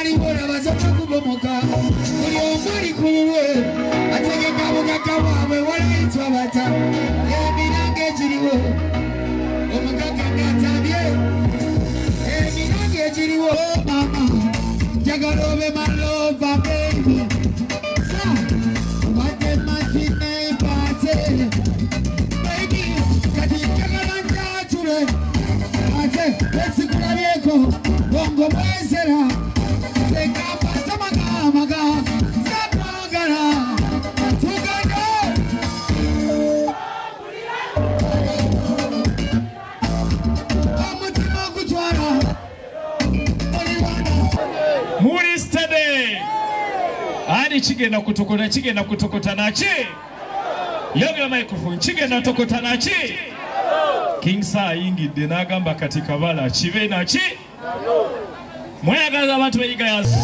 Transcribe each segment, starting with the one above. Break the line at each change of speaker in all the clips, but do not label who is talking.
bali bora basoka kubomoka buli omuli kuwe ategeka bugagga bwabwe walaitwa bata emiranga egiriwo omugagga ngatabye emiranga egiriwo mama njagala obe malova baby wate masine ipate baby kati njagala njatule ate esikulabyeko bongo mwesera sekapa samagamaga sapagala tugano amutima kutwara
muri stade ani kigenda kutokota nachi yogera microphone kigenda kutokota nachi King Sa yingidde nagamba katika bala kibe nachi mweyagaza abantu beyigayaza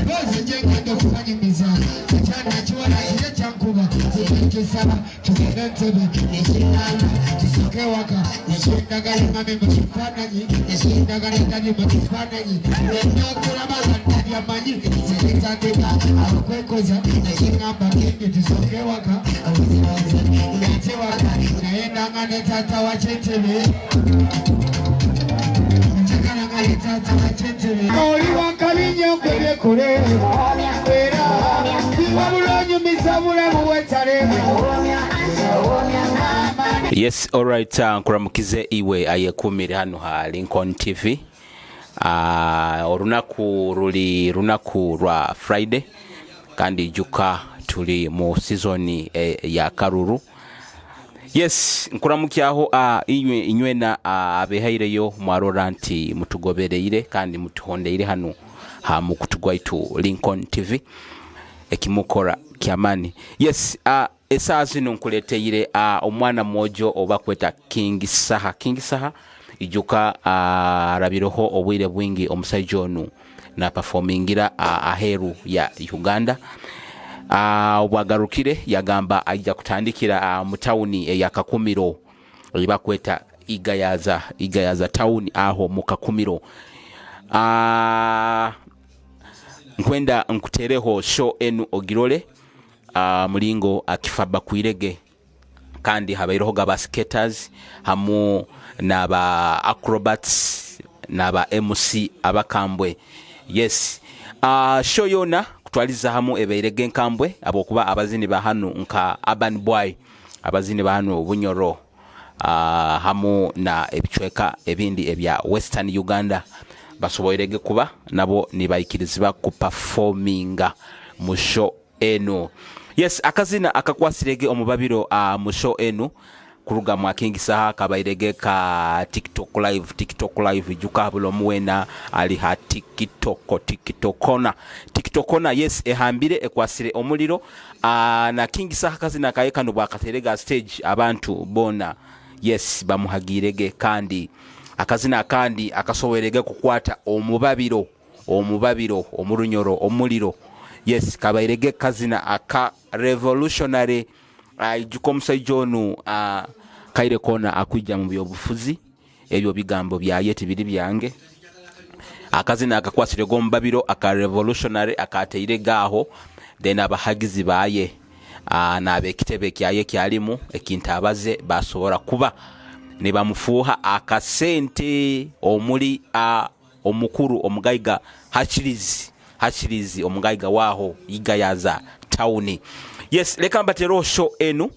bose jengendo kufanyimiza cyane cyora ile cyankuba zikisaba tugenda ntebe nishingana tusoke waka nishindagale mami mukifananyi nishindagale ndani mukifananyi nyo kuramaza ndani amanyi zitandika akwekoza nishingamba kingi tusoke waka abuzibaza ndate waka naenda ngane tata wachetebe Oli wakalinyo kule kule Wera Wabulonyo misabula muwetare
Yes, alright, nkuramukize iwe ayekumire hano ha Lincoln TV. Orunaku ruli runaku rwa Friday kandi juka tuli mu season ya Karuru. Yes, nkuramukiaho inywena abehaireyo mwarora nti mutugobereire kandi mutuhondeire hano ha mukutugwaitu Lincoln TV ekimukora kyamani. Yes, esazi nonkuleteire omwana mojo obakweta King Saha ijuka rabiroho obwire bwingi omusajja onu na performingira aheru ya Uganda. Obwagarukire yagamba ajja kutandikira mu tawuni ya Kakumiro libakweta Igayaza town aho mu Kakumiro. Nkwenda nkutereho show enu ogirole mulingo akifaba kuirege kandi habairoho gaba skaters hamu naba acrobats naba MC abakambwe. Yes, show yona kutwaliza hamu ebeirege nkambwe abokuba abazini ba hanu nka Urban Boy abazini ba hanu Bunyoro hamu na ebichweka ebindi ebya Western Uganda basoboirege kuba nabo nibaikiriziba ku performinga mu show enu. Yes, akazina akakwasirege omubabiro mu show enu kuruga mwa King Saha kabairege ka TikTok live juka bulo muwena ali ha TikTokona. Yes, ehambire ekwasire omuliro na King Saha kazina kayeka no bakaterega stage abantu bona. Yes, bamuhagirege kandi akazina kandi akasowerege kukwata omubabiro omurunyoro omuliro. Yes, kabairege kazina aka revolutionary jukomsajonu kaire kona akujja mu byobufuzi ebyo bigambo bya yeti biri byange akazina akakwasire gombabiro aka revolutionary akateire gaho then abahagizi baye na bekitebe kyaye kyalimu ekintabaze basobora kuba ne bamufuha akasente omuli omukuru omugaiga hachirizi omugaiga waho Igayaza town. Yes, leka mbatero show enu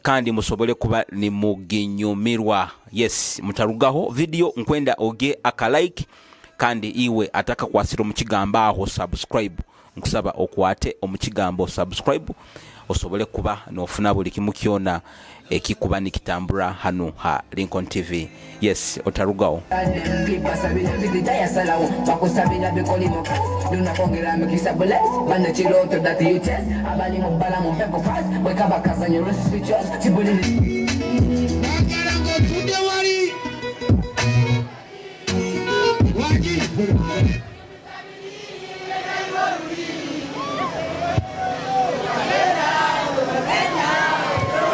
kandi musobole kuba ni muginyumirwa. Yes, mutarugaho video nkwenda oge akalike kandi iwe ataka kwasira omukigamba aho subscribe nkusaba okwate omukigambo subscribe osobole kuba nofuna buli kimukiona ekikuba nikitambura hano ha Lincoln TV. Yes, otarugaho.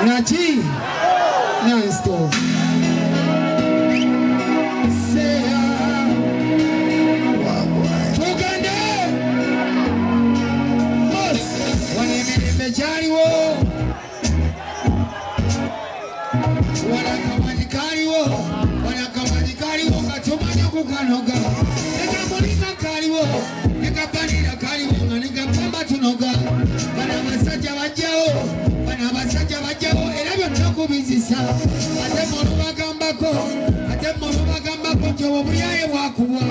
Nachi, nice stuff. Say kaliwo katumanya kukanoga nekamulika kaliwo nekabanira kaliwo nga nekapamba tunoga bana abasajja bajjawo era byonna kubizisa ate mulu bagambako nti obuyaye bwakubwa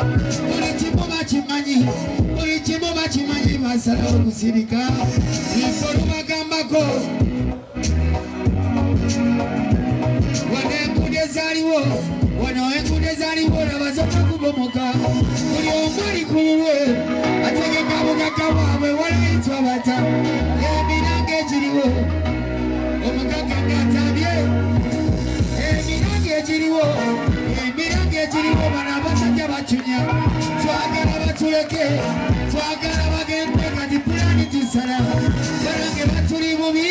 buli kimu bakimanyi basalawo kusirika ifo lubagambako wano enguudo ezaaliwo nabazoka kubomoka buli omu ali ku lulwe ategeka bugagga bwabwe walayitwa bata emiranga egiriwo omugagga ngatabye emiranga egiriwo bano abasajja bacunya twagala batuleke twagala bagende kati pulani tusala balange batuli bubi